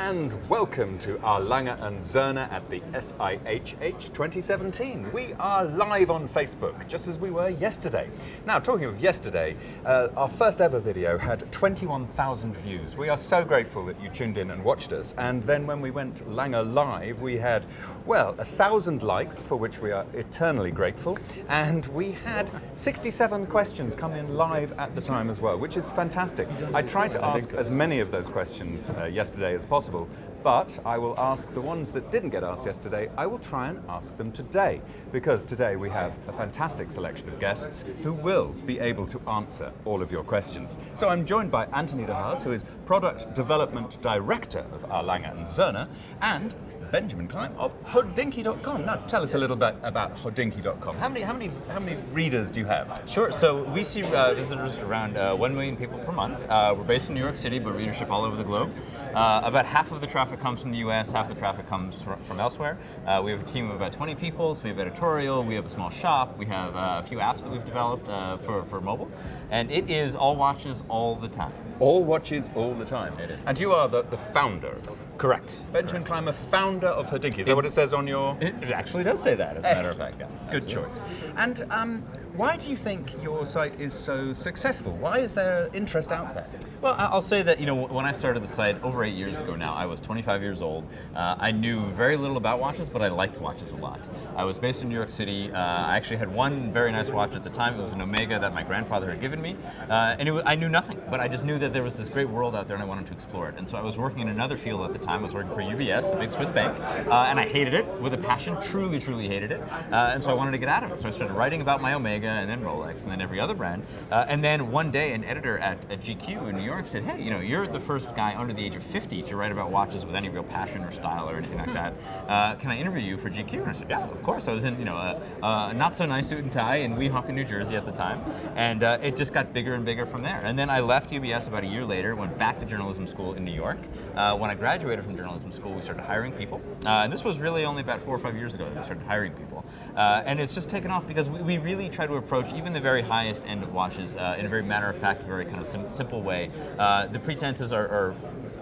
and welcome to our Lange Söhne at the SIHH 2017. We are live on Facebook, just as we were yesterday. Now, talking of yesterday, our first ever video had 21,000 views. We are so grateful that you tuned in and watched us. And then when we went Lange live, we had, well, 1,000 likes, for which we are eternally grateful. And we had 67 questions come in live at the time as well, which is fantastic. I tried to ask as many of those questions yesterday as possible, but I will ask the ones that didn't get asked yesterday, I will try and ask them today, because today we have a fantastic selection of guests who will be able to answer all of your questions. So I'm joined by Anthony de Haas, who is Product Development Director of our Lange Söhne, and Benjamin Klein of hodinky.com. Now tell us a little bit about hodinky.com. How many readers do you have? Sure. So we see visitors around 1 million people per month. We're based in New York City, but readership all over the globe. About half of the traffic comes from the US, half the traffic comes from elsewhere. We have a team of about 20 people, so we have editorial, we have a small shop, we have a few apps that we've developed for mobile, and it is all watches all the time. All watches all the time. It is. And you are the founder. Correct. Benjamin Klein, founder of Hodinky. Is that what it says on your... It actually does say that, as a matter of fact. Yeah. Good choice. And why do you think your site is so successful? Why is there interest out there? Well, I'll say that, when I started the site over 8 years ago now, I was 25 years old. I knew very little about watches, but I liked watches a lot. I was based in New York City. I actually had one very nice watch at the time. It was an Omega that my grandfather had given me. And I knew nothing, but I just knew that there was this great world out there and I wanted to explore it. And so I was working in another field at the time. I was working for UBS, a big Swiss bank, and I hated it with a passion, truly hated it. And so I wanted to get out of it. So I started writing about my Omega and then Rolex and then every other brand. And then one day an editor at GQ in New York said, hey, you're the first guy under the age of 50 to write about watches with any real passion or style or anything like that. Can I interview you for GQ? And I said, yeah, of course. I was in a not so nice suit and tie in Weehawken, New Jersey at the time. And it just got bigger and bigger from there. And then I left UBS about a year later, went back to journalism school in New York. When I graduated from journalism school, we started hiring people. And this was really only about 4 or 5 years ago that we started hiring people. And it's just taken off because we really try to approach even the very highest end of watches in a very matter-of-fact, very kind of simple way. The pretenses are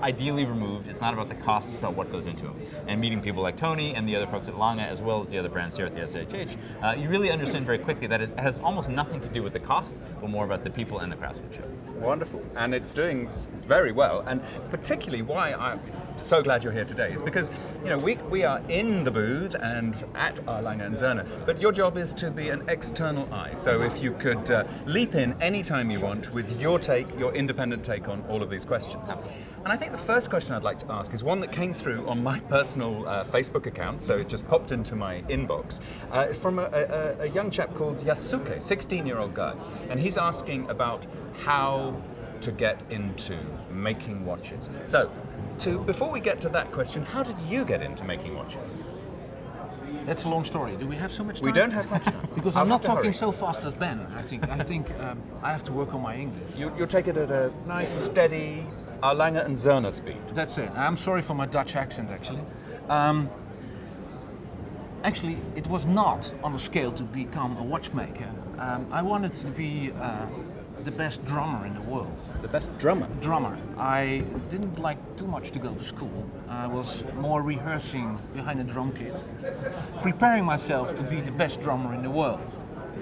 ideally removed. It's not about the cost, it's about what goes into them. And meeting people like Tony and the other folks at Lange, as well as the other brands here at the SIHH, you really understand very quickly that it has almost nothing to do with the cost, but more about the people and the craftsmanship. Wonderful. And it's doing very well. And particularly why I'm so glad you're here today is because, we are in the booth and at our Lange Söhne, but your job is to be an external eye. So if you could leap in anytime you want with your independent take on all of these questions. And I think the first question I'd like to ask is one that came through on my personal Facebook account, so it just popped into my inbox, from a young chap called Yasuke, 16-year-old guy. And he's asking about how to get into making watches. So, before we get to that question, how did you get into making watches? That's a long story. Do we have so much time? We don't have much time. Because I'm not talking so fast as Ben. I think I have to work on my English. You'll take it at a nice, steady, Lange Söhne speed. That's it. I'm sorry for my Dutch accent, actually. Actually, it was not on a scale to become a watchmaker. I wanted to be the best drummer in the world. The best drummer? Drummer. I didn't like too much to go to school. I was more rehearsing behind a drum kit, preparing myself to be the best drummer in the world,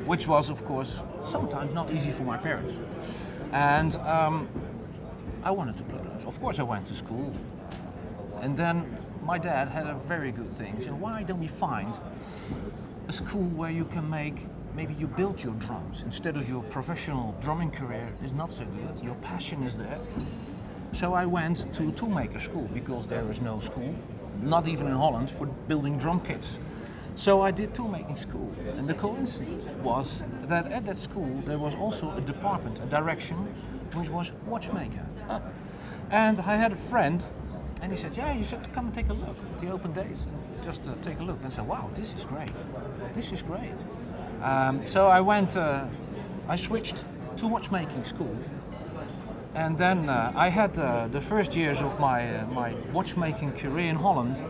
which was, of course, sometimes not easy for my parents. And I wanted to play drums. Of course, I went to school. And then my dad had a very good thing. He said, why don't we find a school where you can maybe you build your drums instead of your professional drumming career is not so good, your passion is there. So I went to a toolmaker school because there is no school, not even in Holland, for building drum kits. So I did toolmaking school, and the coincidence was that at that school there was also a department, a direction, which was watchmaker. And I had a friend, and he said, yeah, you should come and take a look at the open days, and just take a look. And I said, wow, this is great, this is great. So I went, I switched to watchmaking school, and then I had the first years of my watchmaking career in Holland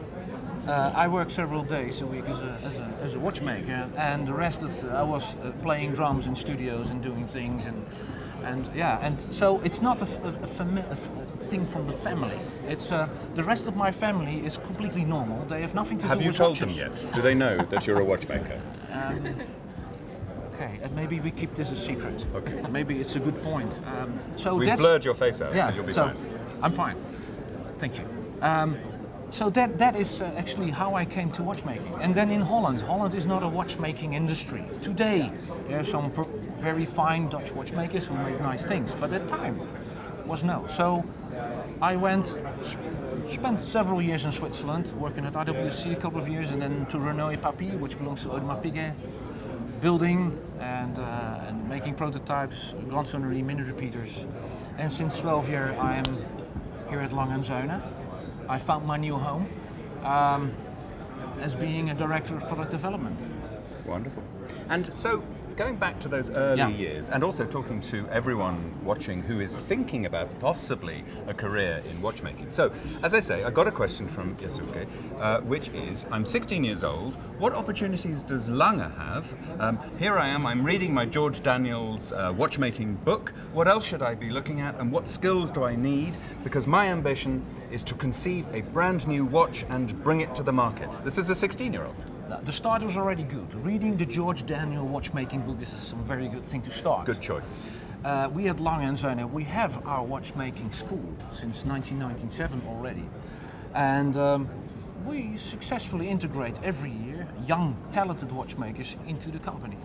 I worked several days a week as a watchmaker, and the rest of I was playing drums in studios and doing things, and so it's not a thing from the family. It's the rest of my family is completely normal. They have nothing to Have do you with told them watches. yet? Do they know that you're a watchmaker? Okay, and maybe we keep this a secret. Okay. Maybe it's a good point. So We've that's, blurred your face out, yeah, so you'll be so fine. I'm fine. Thank you. So that is actually how I came to watchmaking. And then in Holland, Holland is not a watchmaking industry. Today, there are some very fine Dutch watchmakers who make nice things, but at the time was no. So I spent several years in Switzerland, working at IWC a couple of years, and then to Reunification, which belongs to Audemars Piguet, building and making prototypes, Grand Sonnery, mini repeaters. And since 12 years I am here at Lange Söhne. I found my new home as being a director of product development. Wonderful. And so, going back to those early years, and also talking to everyone watching who is thinking about possibly a career in watchmaking. So, as I say, I got a question from Yasuke, which is, I'm 16 years old, what opportunities does Lange have? Here I am, I'm reading my George Daniels watchmaking book. What else should I be looking at, and what skills do I need? Because my ambition is to conceive a brand new watch and bring it to the market. This is a 16-year-old. The start was already good. Reading the George Daniel watchmaking book is some very good thing to start. Good choice. We at Lange Söhne, we have our watchmaking school since 1997 already. And we successfully integrate every year young, talented watchmakers into the company.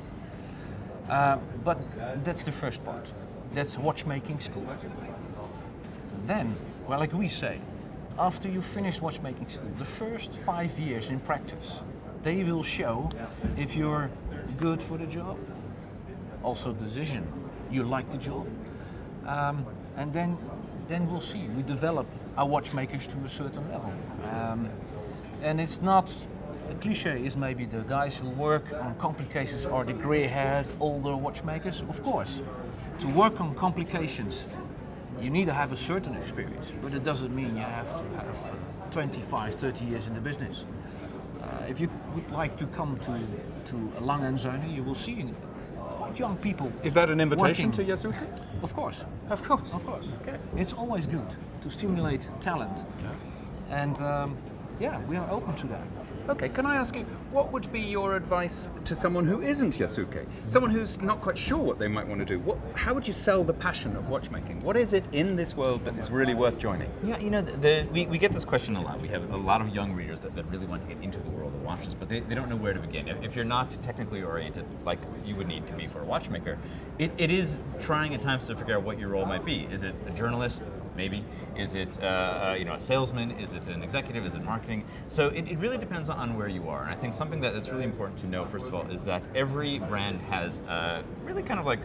But that's the first part. That's watchmaking school. Then, well, like we say, after you finish watchmaking school, the first 5 years in practice, they will show if you're good for the job, also decision, you like the job, and then we'll see. We develop our watchmakers to a certain level, and it's not. A cliche is maybe the guys who work on complications are the grey-haired older watchmakers. Of course, to work on complications, you need to have a certain experience, but it doesn't mean you have to have 25, 30 years in the business. If you would like to come to Lange Söhne, you will see quite young people. Is that an invitation working. to Yasuke? Of course. Of course. Of course. Okay. It's always good to stimulate talent. Yeah. And we are open to that. Okay, can I ask you, what would be your advice to someone who isn't Yasuke? Someone who's not quite sure what they might want to do? How would you sell the passion of watchmaking? What is it in this world that is really worth joining? Yeah, you know, we get this question a lot. We have a lot of young readers that really want to get into the world of watches, but they don't know where to begin. If you're not technically oriented, like you would need to be for a watchmaker, it is trying at times to figure out what your role might be. Is it a journalist? Maybe. Is it a salesman? Is it an executive? Is it marketing? So it really depends on where you are. And I think something that's really important to know, first of all, is that every brand has really kind of like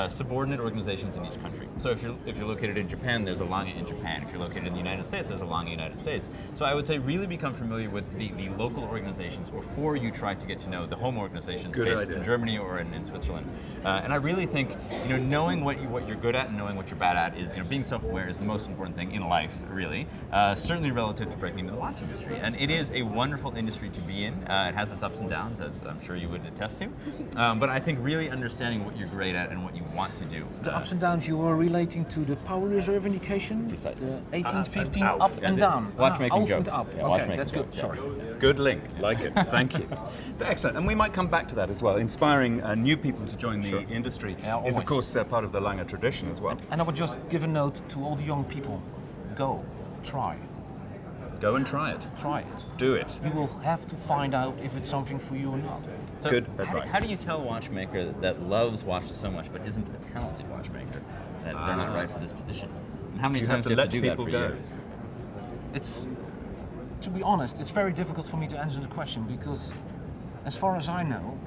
subordinate organizations in each country. So if you're located in Japan, there's a Lange in Japan. If you're located in the United States, there's a Lange United States. So I would say really become familiar with the local organizations before you try to get to know the home organizations based in Germany or in Switzerland. And I really think knowing what you're good at and knowing what you're bad at is being self-aware is the most important thing in life, really. Certainly relative to breaking into the watch industry. And it is a wonderful industry to be in. It has its ups and downs, as I'm sure you would attest to. But I think really understanding what you're great at and what you want to do. The ups and downs you are relating to the power reserve indication? Precisely. The 1815 Auf. up and down. Watchmaking Auf jokes. and up. Yeah, Okay, watchmaking that's good. jokes, yeah. Sorry. Good link, like it. Thank you. Excellent, and we might come back to that as well. Inspiring new people to join the industry is, of course, part of the Lange tradition as well. And I would just give a note to all the young people. Go, try. Go and try it. Try it. Do it. You will have to find out if it's something for you or not. So Good advice. How do you tell a watchmaker that loves watches so much but isn't a talented watchmaker that they're not right for this position? And how many You have times to do you have let to do that people for go. years? It's, to be honest, it's very difficult for me to answer the question because, as far as I know,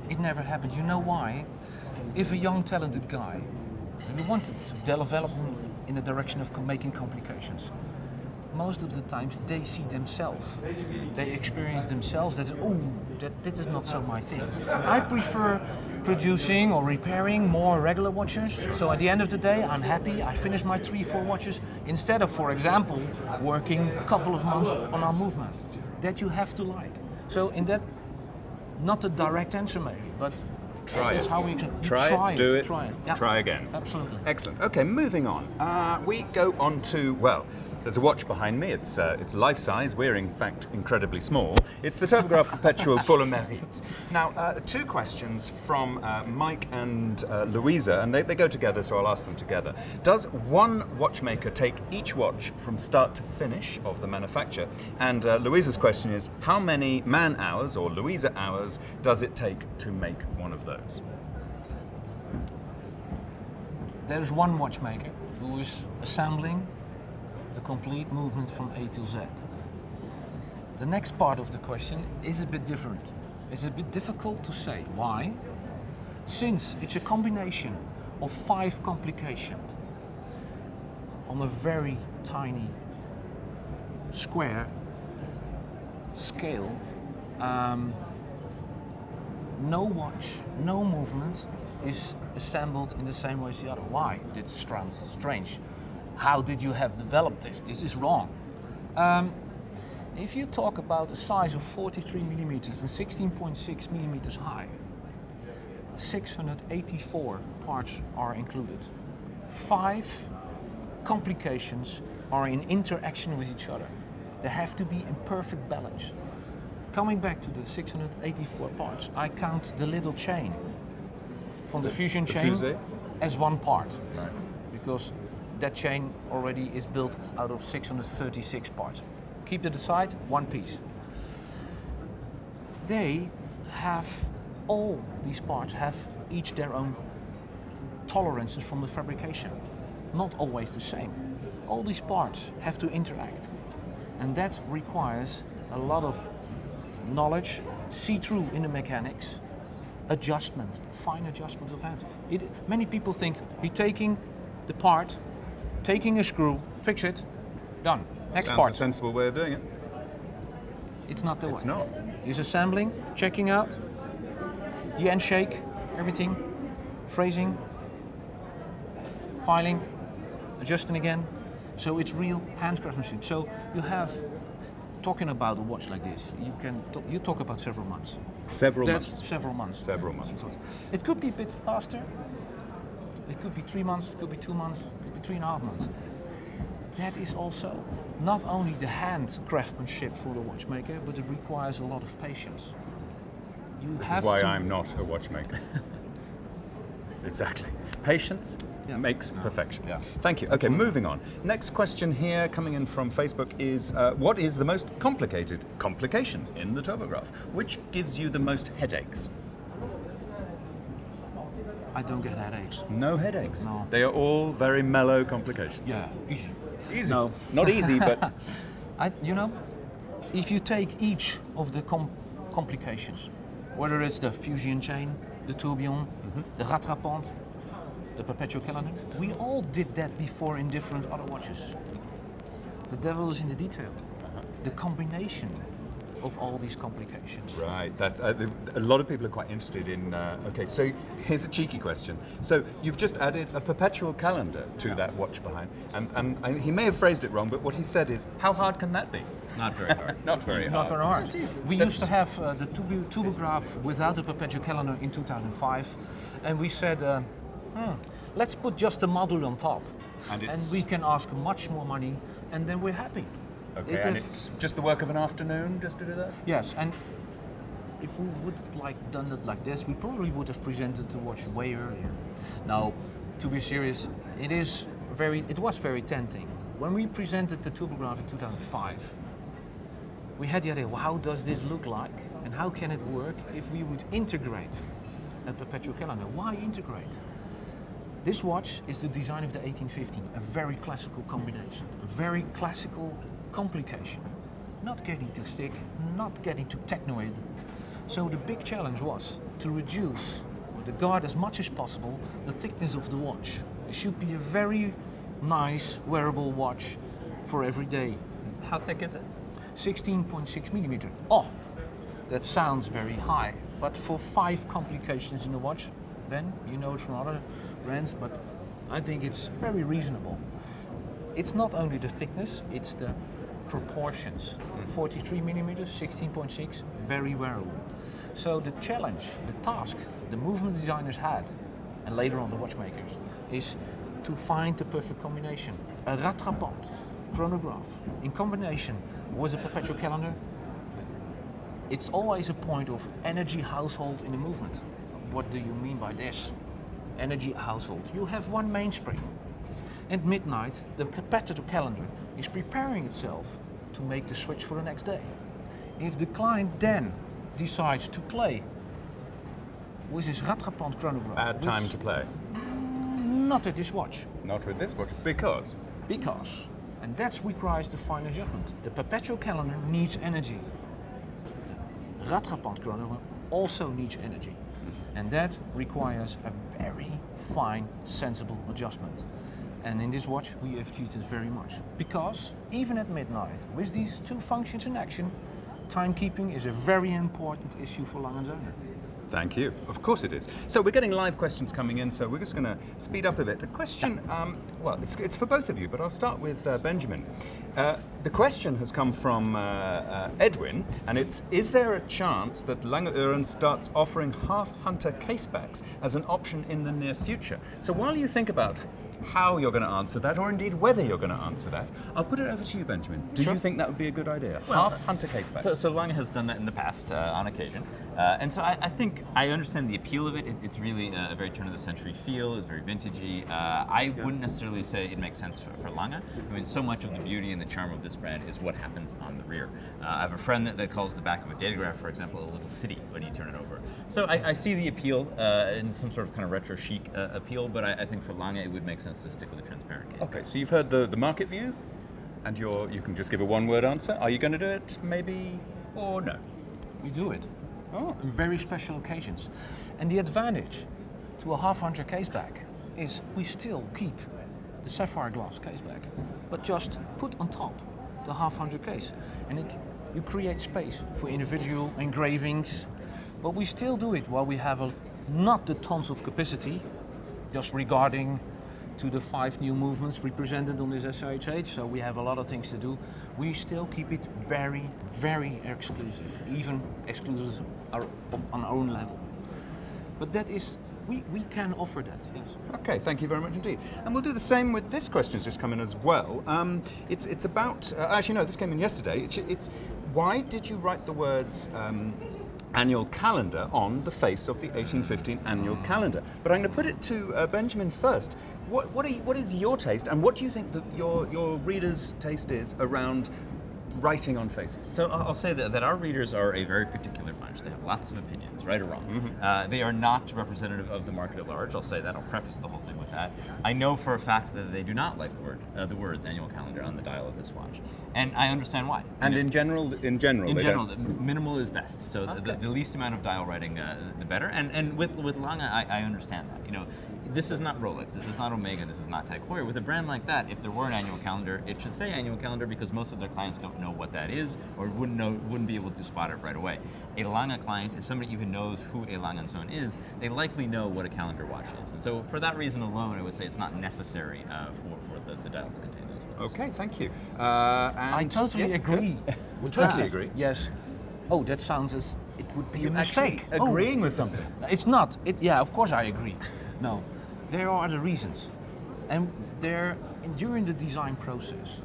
it never happened. You know why? If a young, talented guy, and you wanted to develop him in the direction of making complications, most of the times they see themselves. They experience themselves that, this is not so my thing. I prefer producing or repairing more regular watches. So at the end of the day, I'm happy. I finish my 3-4 watches instead of, for example, working a couple of months on our movement. that you have to like. So in that, not a direct answer maybe, but Try that's it. how we can Try it, do it, Try it. Yeah. try again. Absolutely. Excellent. Okay, moving on. We go on to, well, there's a watch behind me. It's life-size. We're, in fact, incredibly small. It's the Tobograph Perpetual pour le Mérite. Now, two questions from Mike and Louisa, and they go together, so I'll ask them together. Does one watchmaker take each watch from start to finish of the manufacture? And Louisa's question is, how many man-hours or Louisa hours does it take to make one of those? There's one watchmaker who is assembling the complete movement from A to Z. The next part of the question is a bit different. It's a bit difficult to say. Why? Since it's a combination of 5 complications on a very tiny square scale, no watch, no movement is assembled in the same way as the other. Why? This sounds strange. How did you have developed this? This is wrong. If you talk about a size of 43 millimeters and 16.6 millimeters high, 684 parts are included. 5 complications are in interaction with each other. They have to be in perfect balance. Coming back to the 684 parts, I count the little chain from the fusion chain fusee? as one part. Right. Because that chain already is built out of 636 parts. Keep it aside, one piece. They have, all these parts have each their own tolerances from the fabrication. Not always the same. All these parts have to interact. And that requires a lot of knowledge, see through in the mechanics, adjustment, fine adjustments of hand. Many people think you're taking the part, taking a screw, fix it, done. Next Sounds part. a sensible way of doing it. It's not the way. It's not. He's assembling, checking out, the end shake, everything, phrasing, filing, adjusting again. So it's real hand craftsmanship. So you have, talking about a watch like this, you talk about several months. Several That's months. several months. Several months. It could be a bit faster. It could be 3 months, it could be 2 months, it could be 3.5 months. That is also not only the hand craftsmanship for the watchmaker, but it requires a lot of patience. This is why I'm not a watchmaker. Exactly. Patience makes perfection. Yeah. Thank you. Okay, moving on. Next question here coming in from Facebook is, what is the most complicated complication in the Tobograph? Which gives you the most headaches? I don't get headaches. No headaches. No. They are all very mellow complications. Yeah, easy. Easy. No. Not easy, but if you take each of the complications, whether it's the fusion chain, the tourbillon, the rattrapante, the perpetual calendar, we all did that before in different other watches. The devil is in the detail. The combination of all these complications. Right, that's a lot of people are quite interested in. Okay, so here's a cheeky question. So you've just added a perpetual calendar to that watch behind, and he may have phrased it wrong, but what he said is, how hard can that be? Not very hard. Not very Not hard. very hard. We used to have the Tubograph without the perpetual calendar in 2005, and we said, let's put just a module on top, and we can ask much more money, and then we're happy. Okay, and it's just the work of an afternoon just to do that? Yes, and if we would done it like this, we probably would have presented the watch way earlier. Now, to be serious, it was very tempting. When we presented the Tubograph in 2005, we had the idea, well, how does this look like, and how can it work if we would integrate a perpetual calendar? Why integrate? This watch is the design of the 1815, a very classical combination, a very classical complication. Not getting too thick, not getting too technoid. So the big challenge was to reduce or to guard as much as possible the thickness of the watch. It should be a very nice wearable watch for every day. How thick is it? 16.6 millimeter. Oh, that sounds very high, but for 5 complications in the watch, then you know it from other brands, but I think it's very reasonable. It's not only the thickness, it's the proportions. 43 millimeters, 16.6, very wearable. So the challenge, the task the movement designers had, and later on the watchmakers, is to find the perfect combination. A rattrapant chronograph in combination with a perpetual calendar, it's always a point of energy household in the movement. What do you mean by this? Energy household. You have one mainspring. At midnight, the perpetual calendar is preparing itself to make the switch for the next day. If the client then decides to play with his rattrapant chronograph, Bad time to play. not at this watch, Not with this watch, because because, and that requires the fine adjustment. The perpetual calendar needs energy. The rattrapant chronograph also needs energy, and that requires a very fine, sensible adjustment. And in this watch, we have achieved it very much. Because even at midnight, with these two functions in action, timekeeping is a very important issue for Lange Söhne. Thank you. Of course it is. So we're getting live questions coming in, so we're just going to speed up a bit. The question, well, it's for both of you, but I'll start with Benjamin. The question has come from Edwin, and it's, is there a chance that Lange Söhne starts offering half-hunter casebacks as an option in the near future? So while you think about how you're going to answer that, or indeed whether you're going to answer that, I'll put it over to you, Benjamin. Do you think that would be a good idea? Half-hunter caseback. So Lange has done that in the past on occasion. And so I think I understand the appeal of it. It's really a very turn-of-the-century feel. It's very vintagey. I wouldn't necessarily say it makes sense for Lange. I mean, so much of the beauty and the charm of this brand is what happens on the rear. I have a friend that calls the back of a datograph, for example, a little city when you turn it over. So I see the appeal in some sort of kind of retro chic appeal, but I think for Lange it would make sense to stick with a transparent case. Okay, so you've heard the market view, and you can just give a one-word answer. Are you going to do it, maybe, or no? We do it. Oh. On very special occasions. And the advantage to a half-hunter caseback is we still keep the sapphire glass caseback, but just put on top the half-hunter case. And you create space for individual engravings, but we still do it while we have not the tons of capacity, just regarding to the 5 new movements represented on this SIHH, so we have a lot of things to do. We still keep it very, very exclusive, even exclusive on our own level. But that is, we can offer that, yes. Okay, thank you very much indeed. And we'll do the same with this question that's just come in as well. It's about, actually no, this came in yesterday. It's why did you write the words annual calendar on the face of the 1815 annual calendar? But I'm going to put it to Benjamin first. What is your taste, and what do you think that your readers' taste is around writing on faces? So I'll say that our readers are a very particular bunch. They have lots of opinions, right or wrong. Mm-hmm. They are not representative of the market at large. I'll say that. I'll preface the whole thing with that. I know for a fact that they do not like the words annual calendar on the dial of this watch, and I understand why. And in general, minimal is best. So the least amount of dial writing, the better. And with Lange, I understand that. You know, this is not Rolex, this is not Omega, this is not Tag Heuer. With a brand like that, if there were an annual calendar, it should say annual calendar because most of their clients don't know what that is or wouldn't be able to spot it right away. A Lange client, if somebody even knows who a Lange Söhne is, they likely know what a calendar watch is. And so for that reason alone, I would say it's not necessary for the dial to contain those words. Okay, thank you. I totally agree. Totally agree. Yes. Oh, that sounds as it would be a mistake. Agreeing with something. It's not. Yeah, of course I agree. No, there are other reasons, and during the design process,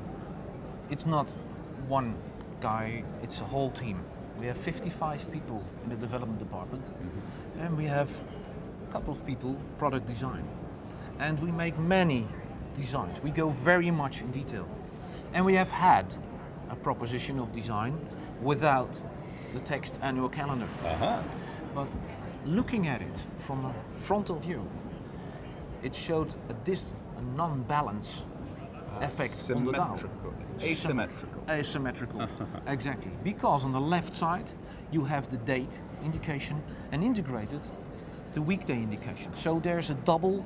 it's not one guy; it's a whole team. We have 55 people in the development department, and we have a couple of people product design, and we make many designs. We go very much in detail, and we have had a proposition of design without the text annual calendar. But looking at it from a frontal view, it showed a non-balance effect on the dial. Asymmetrical. Asymmetrical, exactly. Because on the left side you have the date indication and integrated the weekday indication. So there's a double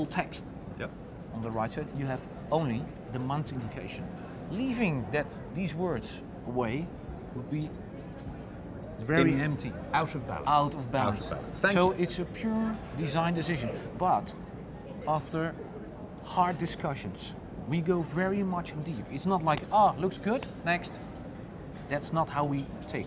text. Yep. On the right side you have only the month indication. Leaving these words away would be very empty. Out of balance. Out of balance. Thank you. So it's a pure design decision. But after hard discussions We go very much in deep. It's not like, looks good, next. That's not how we take.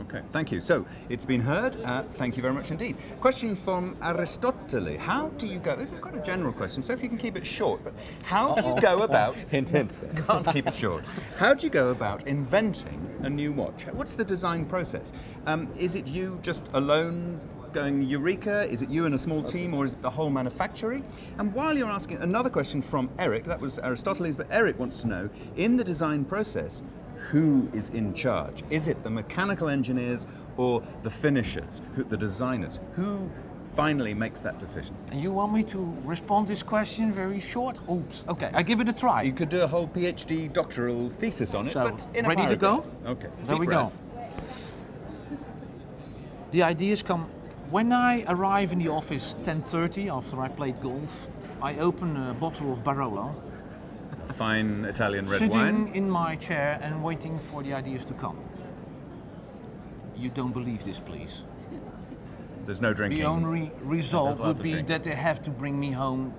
Okay, thank you. So, it's been heard. Thank you very much indeed. Question from Aristotle. How do you go? This is quite a general question, so if you can keep it short. But how do you go about? Hint, hint. Can't keep it short. How do you go about inventing a new watch? What's the design process? Is it you just alone going eureka? Is it you and a small team, or is it the whole manufactory? And while you're asking, another question from Eric. That was Aristotle's, but Eric wants to know, in the design process, who is in charge? Is it the mechanical engineers or the finishers, the designers? Who finally makes that decision? And you want me to respond this question very short? Oops. Okay, I give it a try. You could do a whole PhD doctoral thesis on it, So, but in a ready to paragraph. go? Okay. There Deep we breath. go. The ideas come when I arrive in the office 10:30 after I played golf. I open a bottle of Barolo, Fine Italian red sitting wine. in my chair and waiting for the ideas to come. You don't believe this, please. There's no drinking. The only result There's lots would of be drinking. that they have to bring me home.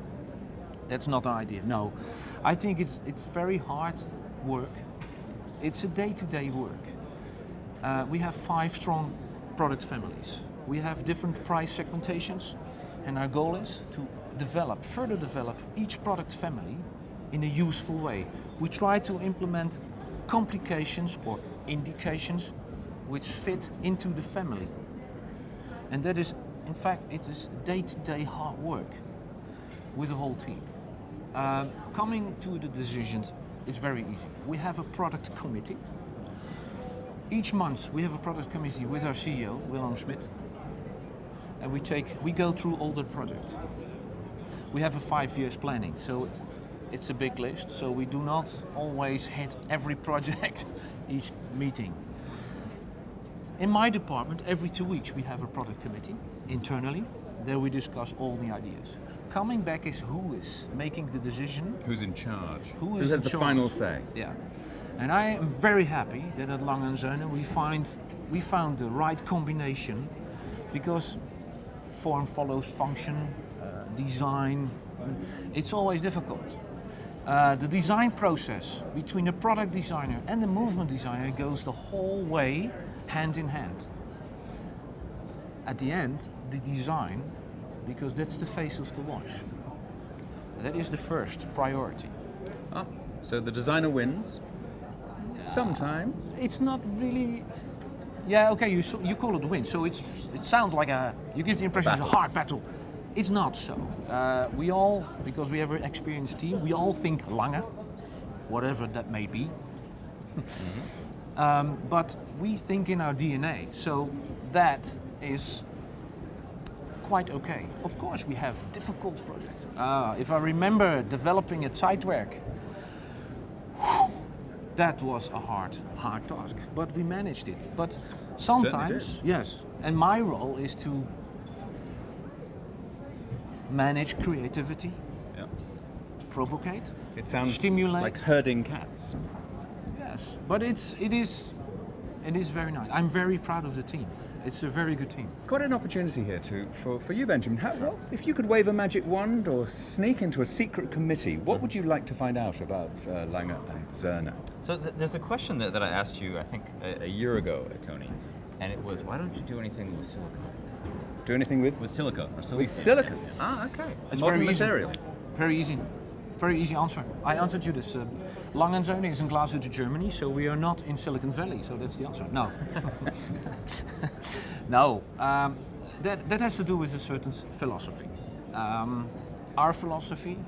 That's not an idea. No, I think it's very hard work. It's a day-to-day work. We have 5 strong product families. We have different price segmentations, and our goal is to further develop each product family in a useful way. We try to implement complications or indications which fit into the family. And that is, in fact, it is day-to-day hard work with the whole team. Coming to the decisions, it's very easy. We have a product committee. Each month we have a product committee with our CEO, Willem Schmidt, and we go through all the projects. We have a 5 years planning, so it's a big list, so we do not always hit every project each meeting. In my department, every 2 weeks we have a product committee internally. There we discuss all the ideas. Coming back is who is making the decision. Who's in charge? Who has in the charge? final say? Yeah. And I am very happy that at Lange Söhne we found the right combination, because form follows function, design. It's always difficult. The design process between the product designer and the movement designer goes the whole way hand in hand. At the end, the design, because that's the face of the watch. That is the first priority. Ah, so the designer wins. Sometimes. It's not really. Yeah, okay. You call it a win, so it sounds like you give the impression it's a hard battle. It's not so. We all, because we have an experienced team, we all think Lange, whatever that may be. But we think in our DNA, so that is quite okay. Of course, we have difficult projects. If I remember developing a Zeitwerk, that was a hard task, but we managed it. But sometimes, yes, and my role is to manage creativity, provocate, It sounds stimulate. like herding cats. Yes, but it is very nice. I'm very proud of the team. It's a very good team. Quite an opportunity here for you, Benjamin. Well, if you could wave a magic wand or sneak into a secret committee, what would you like to find out about Lange and Söhne? So there's a question that I asked you, I think, a year ago, Tony, and it was, why don't you do anything with silicone? Do anything with? With silica. Or With silicon. Ah, okay. It's Modern very easy. material. Very easy. Very easy answer. I answered you this. Lange Söhne is in Glashütte, Germany, so we are not in Silicon Valley, so that's the answer. No. No. That has to do with a certain philosophy. Our philosophy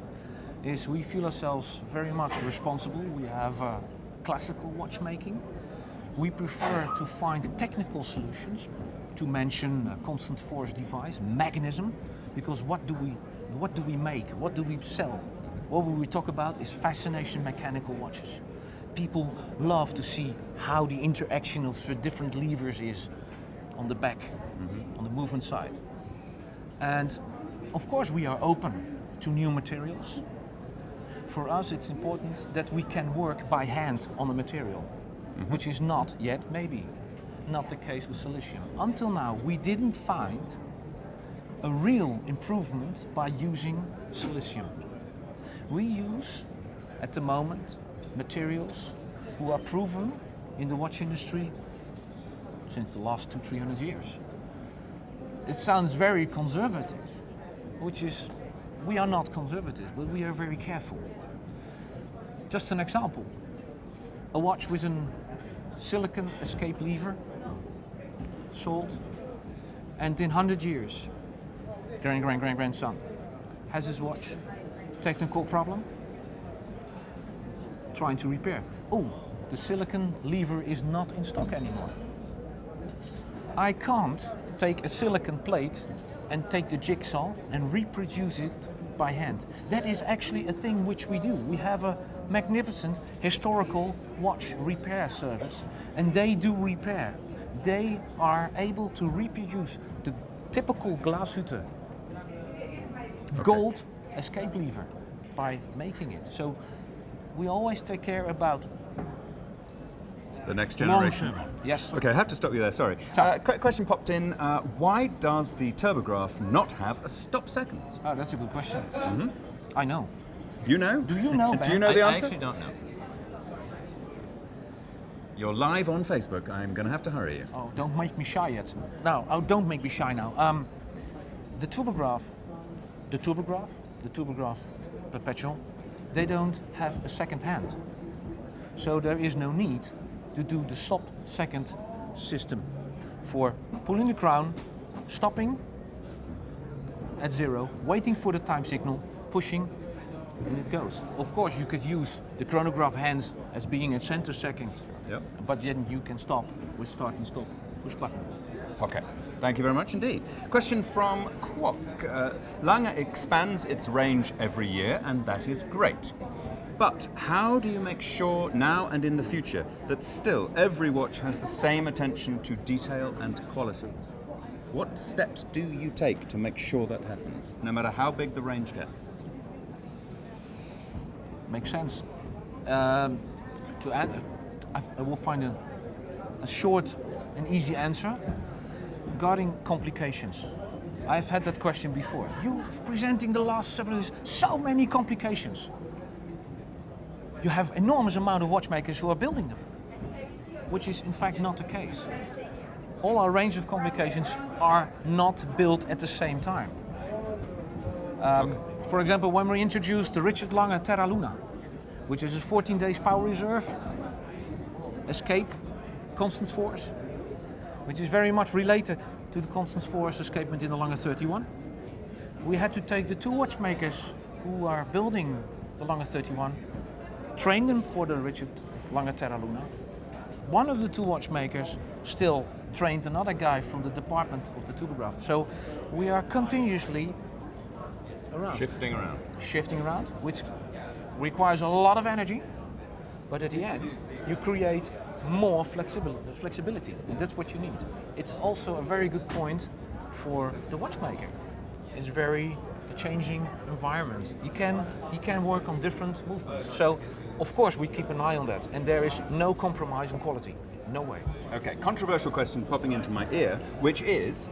is we feel ourselves very much responsible. We have classical watchmaking. We prefer to find technical solutions, to mention a constant force device, mechanism, because what do we make? What do we sell? What we talk about is fascination mechanical watches. People love to see how the interaction of the different levers is on the back, on the movement side. And of course we are open to new materials. For us it's important that we can work by hand on a material, which is not yet, maybe, not the case with silicium. Until now we didn't find a real improvement by using silicium. We use at the moment materials who are proven in the watch industry since the last 200-300 years. It sounds very conservative, which is, we are not conservative, but we are very careful. Just an example, a watch with a silicon escape lever, sold, and in 100 years, grandson has his watch, technical problem, trying to repair. Oh, the silicon lever is not in stock anymore. I can't take a silicon plate and take the jigsaw and reproduce it by hand. That is actually a thing which we do. We have a magnificent historical watch repair service, and they do repair. They are able to reproduce the typical Glashütte gold escape lever by making it. So we always take care about the next generation. long-term. Yes. Okay, I have to stop you there, sorry. Question popped in, why does the turbograph not have a stop seconds? Oh, that's a good question. I know. You know? Do you know, Ben? Do you know the I answer? actually don't know. You're live on Facebook, I'm going to have to hurry you. Oh, don't make me shy yet. No, oh, don't make me shy now. The turbograph perpetual, they don't have a second hand. So there is no need to do the stop second system for pulling the crown, stopping at 0, waiting for the time signal, pushing, and it goes. Of course, you could use the chronograph hands as being a center second, Yep. but then you can stop with start and stop, push button. Okay, thank you very much indeed. Question from Kwok. Lange expands its range every year, and that is great. But how do you make sure now and in the future that still every watch has the same attention to detail and quality? What steps do you take to make sure that happens, no matter how big the range gets? Makes sense. To add, I will find a short and easy answer regarding complications. I've had that question before. You presenting the last several years, so many complications. You have enormous amount of watchmakers who are building them, which is in fact not the case. All our range of complications are not built at the same time. For example, when we introduced the Richard Lange Terra Luna, which is a 14 days power reserve, escape, constant force, which is very much related to the constant force escapement in the Lange 31. We had to take the two watchmakers who are building the Lange 31, train them for the Richard Lange Terra Luna. One of the two watchmakers still trained another guy from the department of the turbograph. So we are continuously Shifting around. which requires a lot of energy, but at the end you create more flexibility, and that's what you need. It's also a very good point for the watchmaker. It's very a changing environment. He can work on different movements. So of course we keep an eye on that, and there is no compromise on quality. No way. Okay, controversial question popping into my ear, which is,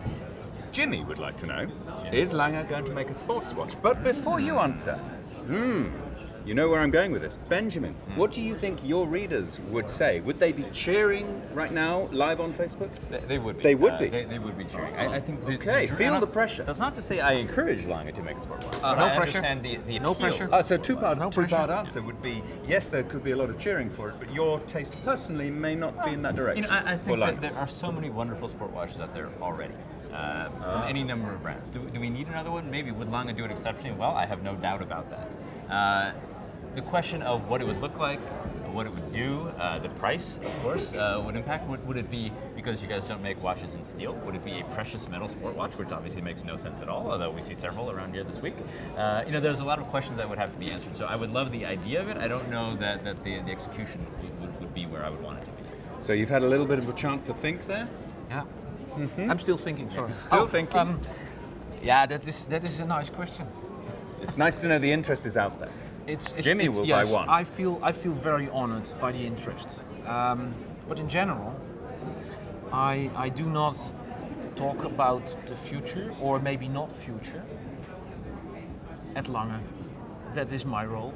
Jimmy would like to know, is Lange going to make a sports watch? But before you answer, you know where I'm going with this. Benjamin, what do you think your readers would say? Would they be cheering right now, live on Facebook? They would be. They would be? They would be cheering. I think. Feel the pressure. That's not to say I encourage Lange to make a sport watch. No but I pressure. understand the No appeal. pressure. So two-part pressure. answer would be, yes, there could be a lot of cheering for it, but your taste personally may not be in that direction. You know, I for think Lange. that there are so many wonderful sport watches out there already. From any number of brands. Do we need another one? Maybe. Would Lange do it exceptionally well? I have no doubt about that. The question of what it would look like, what it would do, the price, of course, would impact. Would it be, because you guys don't make watches in steel, would it be a precious metal sport watch, which obviously makes no sense at all, although we see several around here this week? There's a lot of questions that would have to be answered. So I would love the idea of it. I don't know that the execution would be where I would want it to be. So you've had a little bit of a chance to think there? Yeah. I'm still thinking. Sorry. Still thinking? Yeah, that is a nice question. It's nice to know the interest is out there. Jimmy will buy one. I feel very honored by the interest. But in general, I do not talk about the future, or maybe not future, at Lange. That is my role.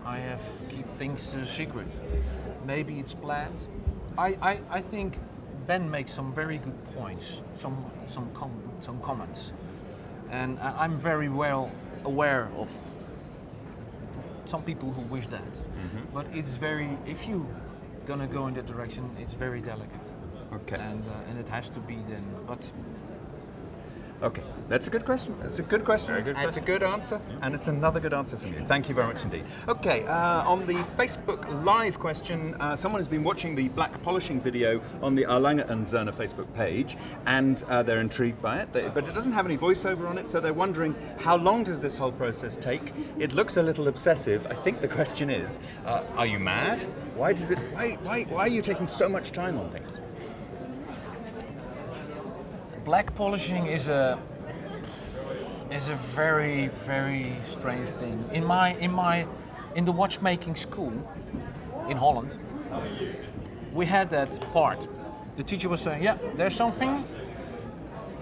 I have keep things secret. Maybe it's planned. I think Ben makes some very good points, some comments, and I'm very well aware of some people who wish that. But it's if you gonna go in that direction, it's very delicate. Okay. And it has to be then. But Okay, that's a good question. That's a good question. Very good It's a question. good answer, and it's another good answer from you. Thank you very much indeed. Okay, on the Facebook Live question, someone has been watching the black polishing video on the Lange Söhne Facebook page, and they're intrigued by it, but it doesn't have any voiceover on it, so they're wondering how long does this whole process take? It looks a little obsessive. I think the question is, are you mad? Why are you taking so much time on things? black polishing is a very, very strange thing. In the watchmaking school in Holland, we had that part. The teacher was saying, yeah, there's something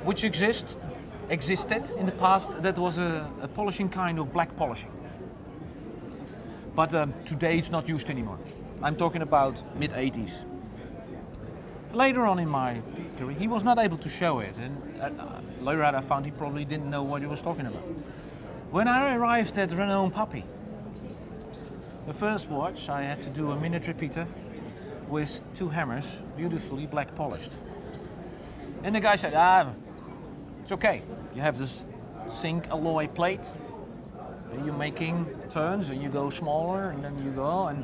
which existed in the past that was a polishing kind of black polishing. But today it's not used anymore. I'm talking about mid-80s. Later on in my career, he was not able to show it, and later on I found he probably didn't know what he was talking about. When I arrived at Renault Puppy, the first watch, I had to do a minute repeater with 2 hammers, beautifully black polished. And the guy said, it's okay. You have this zinc alloy plate, and you're making turns, and you go smaller, and then you go, and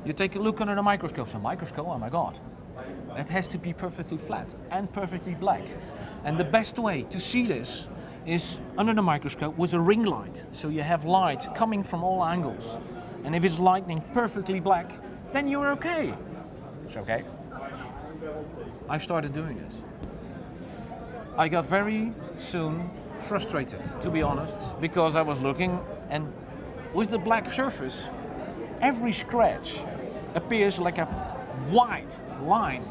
you take a look under the microscope. So microscope, oh my God. It has to be perfectly flat and perfectly black. And the best way to see this is under the microscope with a ring light. So you have light coming from all angles. And if it's lightning perfectly black, then you're okay. It's okay. I started doing this. I got very soon frustrated, to be honest, because I was looking, and with the black surface, every scratch appears like a white line.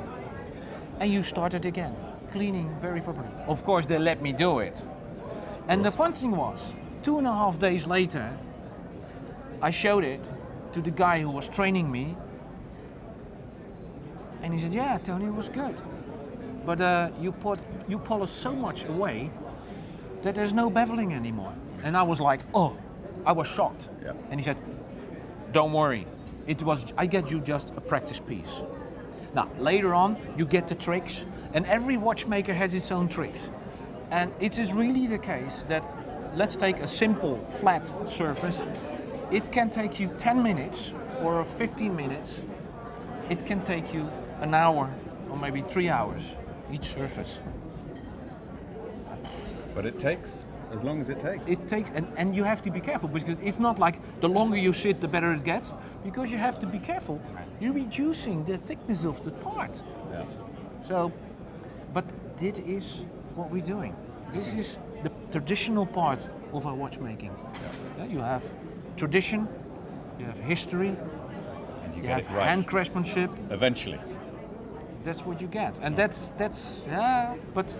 And you start it again, cleaning very properly. Of course, they let me do it. And the fun thing was, 2.5 days later, I showed it to the guy who was training me. And he said, yeah, Tony, it was good. But you polish so much away that there's no beveling anymore. And I was like, oh, I was shocked. Yeah. And he said, don't worry. I get you just a practice piece. Now, later on, you get the tricks, and every watchmaker has its own tricks. And it is really the case that, let's take a simple flat surface, it can take you 10 minutes or 15 minutes. It can take you an hour or maybe 3 hours, each surface. But it takes as long as it takes. It takes, and you have to be careful, because it's not like the longer you sit, the better it gets, because you have to be careful. You're reducing the thickness of the part. Yeah. So, but this is what we're doing. This is the traditional part of our watchmaking. Yeah, you have tradition, you have history, And you you get have it right. hand craftsmanship. Eventually. That's what you get, and that's yeah. But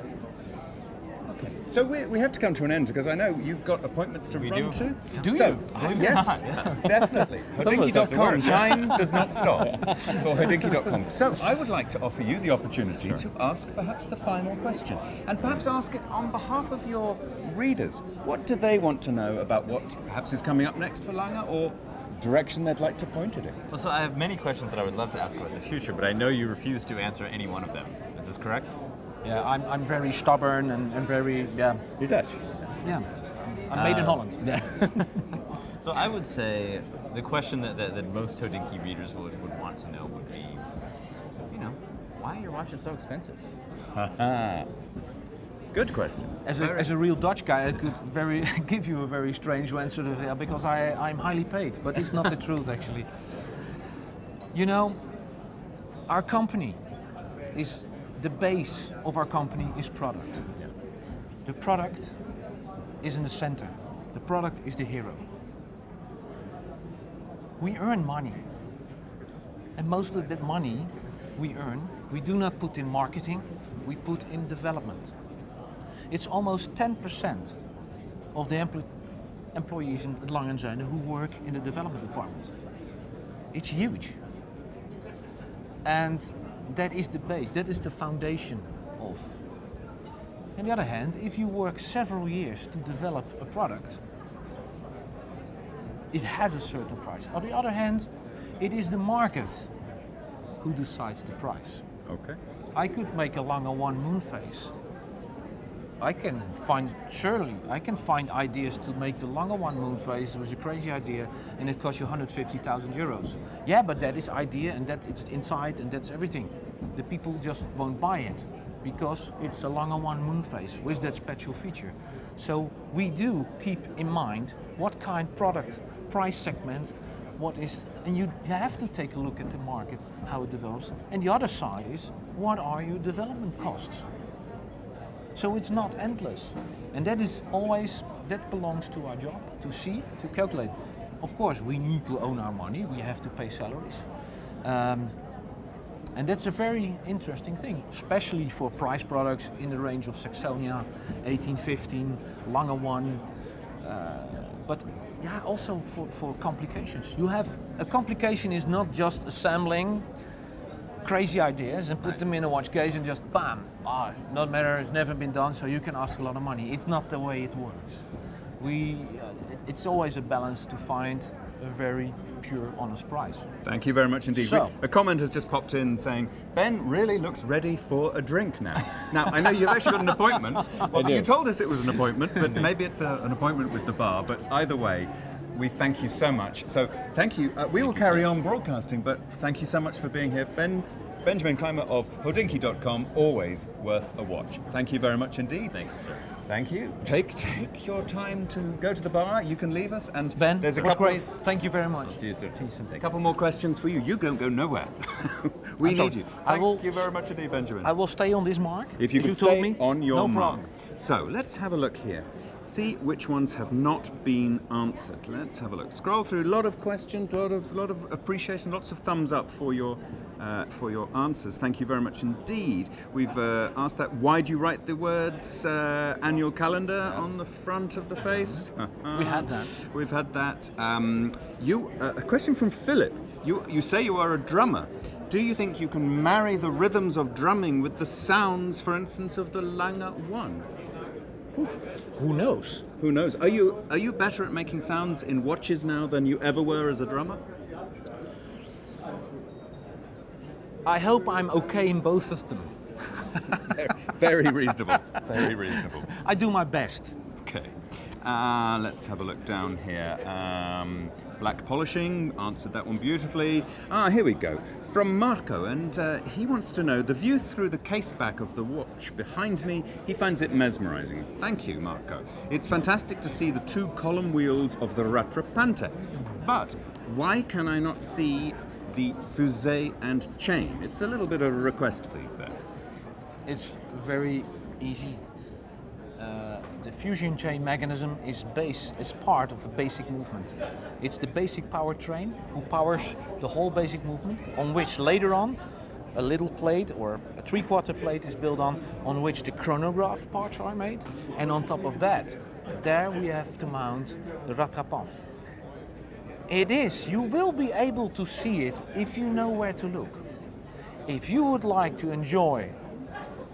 So we have to come to an end, because I know you've got appointments to run do. to. Do so, you? Yes, definitely. Hodinky.com. Time does not stop for Hodinky.com. So I would like to offer you the opportunity to ask perhaps the final question, and perhaps ask it on behalf of your readers. What do they want to know about what perhaps is coming up next for Lange, or direction they'd like to point it in? Well, so I have many questions that I would love to ask about the future, but I know you refuse to answer any one of them. Is this correct? yeah, I'm very stubborn and very You're Dutch. yeah. I'm made in Holland. So I would say the question that most Hodinky readers would want to know would be, why are your watches so expensive? Good question. As a real Dutch guy, I could give you a very strange answer because I'm highly paid, but it's not the truth actually. Our company is the base of our company is product. Yeah. The product is in the center. The product is the hero. We earn money, and most of that money we earn, we do not put in marketing, we put in development. It's almost 10% of the employees at Lange Söhne who work in the development department. It's huge. And that is the base, that is the foundation of. On the other hand, if you work several years to develop a product, it has a certain price. On the other hand, it is the market who decides the price. Okay. I could make a Lange 1 moon phase. I can find ideas to make the Lange 1 moon phase. It was a crazy idea and it cost you 150,000 euros. Yeah, but that is idea and that it's inside and that's everything. The people just won't buy it because it's a Lange 1 moon phase with that special feature. So we do keep in mind what kind of product, price segment, what is, and you have to take a look at the market, how it develops. And the other side is, what are your development costs? So it's not endless. And that is always, that belongs to our job, to see, to calculate. Of course, we need to own our money, we have to pay salaries. And that's a very interesting thing, especially for price products in the range of Saxonia, 1815, Lange 1. But yeah, also for complications. You have, a complication is not just assembling crazy ideas and put them in a watch case and just bam, not matter, it's never been done, so you can ask a lot of money. It's not the way it works. It's always a balance to find a very pure, honest price. Thank you very much indeed. So, a comment has just popped in saying, Ben really looks ready for a drink now. Now, I know you've actually got an appointment. Well, you told us it was an appointment, but maybe it's an appointment with the bar. But either way, we thank you so much. So thank you. We will carry on broadcasting, but thank you so much for being here. Benjamin Clymer of hodinky.com, always worth a watch. Thank you very much indeed. Thank you, sir. Thank you. Take your time to go to the bar. You can leave us, and Ben, there's a was couple. great. Thank you very much. See you, sir. A couple more questions for you. You don't go nowhere. We I'm sorry. need you. I will- Thank you very much indeed, Benjamin. I will stay on this mark. If you as could told stay me, on your no mark. problem. So let's have a look here. See which ones have not been answered. Let's have a look. Scroll through. A lot of questions, a lot of appreciation, lots of thumbs up for your answers. Thank you very much indeed. We've asked that. Why do you write the words annual calendar on the front of the face? We had that. We've had that. A question from Philip. You say you are a drummer. Do you think you can marry the rhythms of drumming with the sounds, for instance, of the Lange 1? Who knows? Who knows? Are you better at making sounds in watches now than you ever were as a drummer? I hope I'm okay in both of them. Very reasonable. Very reasonable. I do my best. Okay. Let's have a look down here. Black polishing, answered that one beautifully. Here we go. From Marco, and he wants to know the view through the case back of the watch behind me. He finds it mesmerizing. Thank you, Marco. It's fantastic to see the two column wheels of the Rattrapante. But why can I not see the fusée and chain? It's a little bit of a request, please, there. It's very easy. The fusion chain mechanism is part of a basic movement. It's the basic powertrain who powers the whole basic movement, on which later on a little plate or a three-quarter plate is built on which the chronograph parts are made, and on top of that, there we have to mount the rattrapante. It is, you will be able to see it if you know where to look. If you would like to enjoy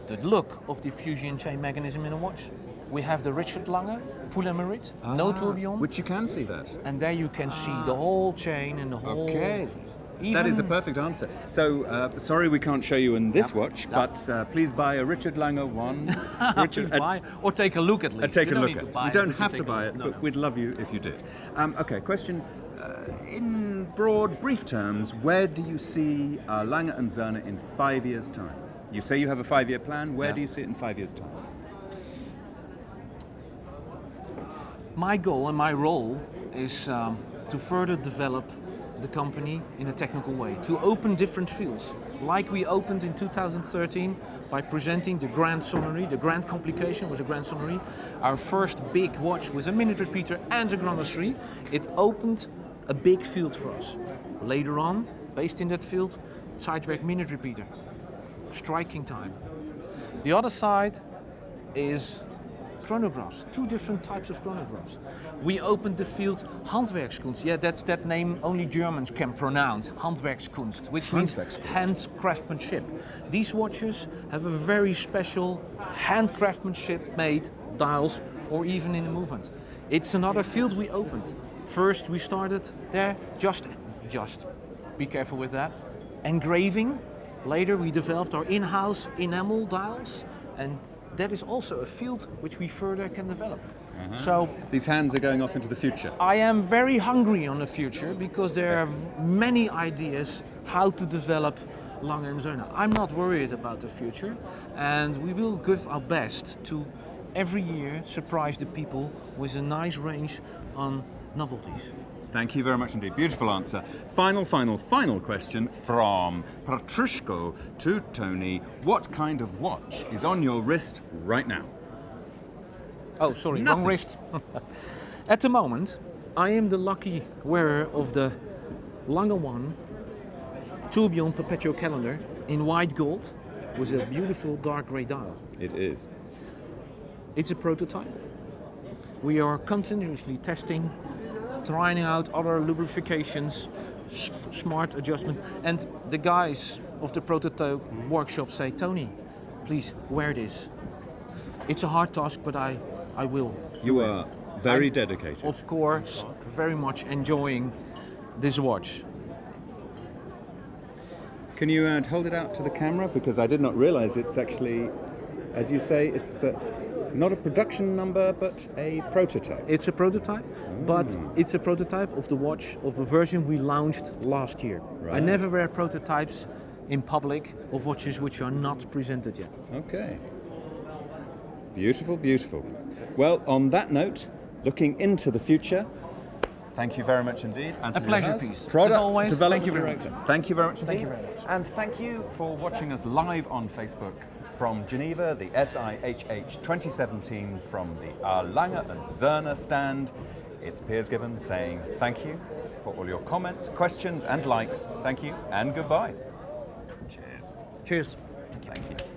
the look of the fusion chain mechanism in a watch, we have the Richard Lange Poulet-Merit, no tourbillon. Which you can see that. And there you can see the whole chain and the whole... Okay. That is a perfect answer. So, sorry we can't show you in this watch, but please buy a Richard Lange 1. Richard, buy, or take a look at least. Take a look at at it. You don't have to buy it, but we'd love you if you did. Okay, question. In broad, brief terms, where do you see Lange & Söhne in 5 years' time? You say you have a 5-year plan. Where do you see it in 5 years' time? My goal and my role is to further develop the company in a technical way, to open different fields, like we opened in 2013 by presenting the Grand Sonnerie. The Grand Complication was a Grand Sonnerie, our first big watch with a minute repeater and a Grand. It opened a big field for us. Later on, based in that field, Zeitwerk minute repeater, striking time. The other side is chronographs, 2 different types of chronographs. We opened the field Handwerkskunst. Yeah, that's that name only Germans can pronounce, Handwerkskunst, which means hand craftsmanship. These watches have a very special hand craftsmanship made dials or even in a movement. It's another field we opened. First we started there, just be careful with that, engraving. Later we developed our in-house enamel dials, and that is also a field which we further can develop. So These hands are going off into the future. I am very hungry on the future because there are many ideas how to develop Lange & Söhne. I'm not worried about the future, and we will give our best to every year surprise the people with a nice range on novelties. Thank you very much indeed. Beautiful answer. Final question from Petrushko to Tony. What kind of watch is on your wrist right now? Oh, sorry, Nothing. wrong wrist. At the moment, I am the lucky wearer of the Lange 1 Tourbillon Perpetual Calendar in white gold with a beautiful dark grey dial. It is. It's a prototype. We are continuously testing, trying out other lubrifications, smart adjustment, and the guys of the prototype workshop say, Tony, please wear this. It's a hard task, but I will. You do are it. very I'm, dedicated. Of course, very much enjoying this watch. Can you hold it out to the camera? Because I did not realize it's actually, as you say, it's not a production number, but a prototype. It's a prototype, but it's a prototype of the watch of a version we launched last year. I Right. never wear prototypes in public of watches which are not presented yet. Okay. Beautiful, beautiful. Well, on that note, looking into the future, thank you very much indeed. Anthony pleasure, Lehers, Piece. Product As always, Development thank you very Director. much. Thank you very much indeed. Thank you very much. And thank you for watching us live on Facebook from Geneva, the SIHH 2017 from the Lange & Söhne stand. It's Piers Gibbons saying thank you for all your comments, questions and likes. Thank you and goodbye. Cheers. Cheers. Thank you.